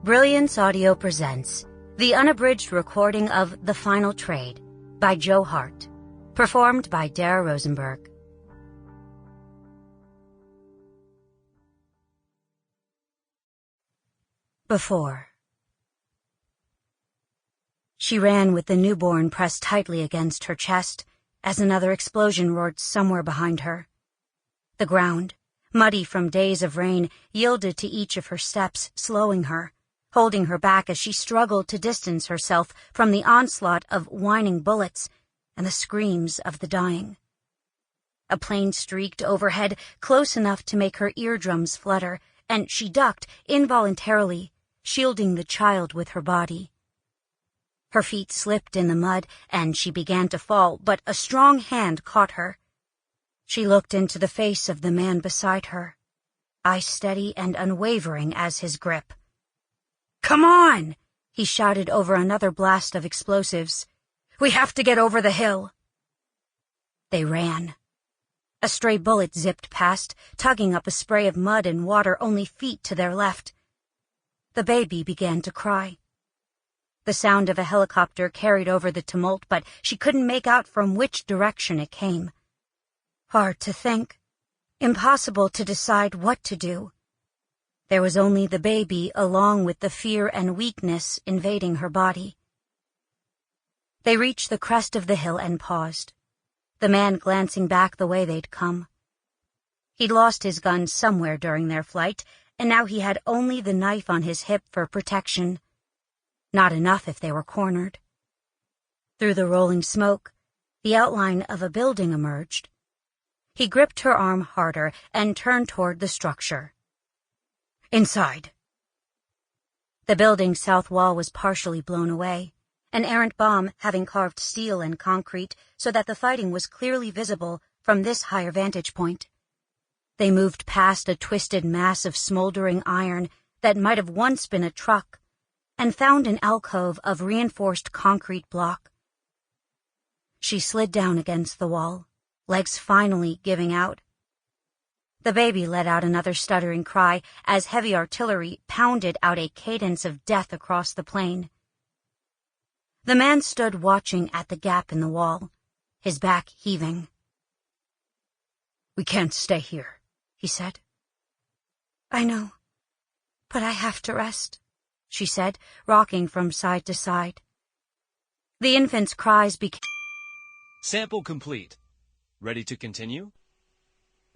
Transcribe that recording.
Brilliance Audio presents the unabridged recording of The Final Trade by Joe Hart, performed by Dara Rosenberg. Before. She ran with the newborn pressed tightly against her chest as another explosion roared somewhere behind her. The ground, muddy from days of rain, yielded to each of her steps, slowing her, holding her back as she struggled to distance herself from the onslaught of whining bullets and the screams of the dying. A plane streaked overhead, close enough to make her eardrums flutter, and she ducked involuntarily, shielding the child with her body. Her feet slipped in the mud, and she began to fall, but a strong hand caught her. She looked into the face of the man beside her, eyes steady and unwavering as his grip. "Come on!" he shouted over another blast of explosives. "We have to get over the hill." They ran. A stray bullet zipped past, tugging up a spray of mud and water only feet to their left. The baby began to cry. The sound of a helicopter carried over the tumult, but she couldn't make out from which direction it came. Hard to think. Impossible to decide what to do. There was only the baby along with the fear and weakness invading her body. They reached the crest of the hill and paused, the man glancing back the way they'd come. He'd lost his gun somewhere during their flight, and now he had only the knife on his hip for protection. Not enough if they were cornered. Through the rolling smoke, the outline of a building emerged. He gripped her arm harder and turned toward the structure. "Inside." The building's south wall was partially blown away, an errant bomb having carved steel and concrete so that the fighting was clearly visible from this higher vantage point. They moved past a twisted mass of smoldering iron that might have once been a truck and found an alcove of reinforced concrete block. She slid down against the wall, legs finally giving out. The baby let out another stuttering cry as heavy artillery pounded out a cadence of death across the plain. The man stood watching at the gap in the wall, his back heaving. "We can't stay here," he said. "I know, but I have to rest," she said, rocking from side to side. The infant's cries became... Sample complete. Ready to continue?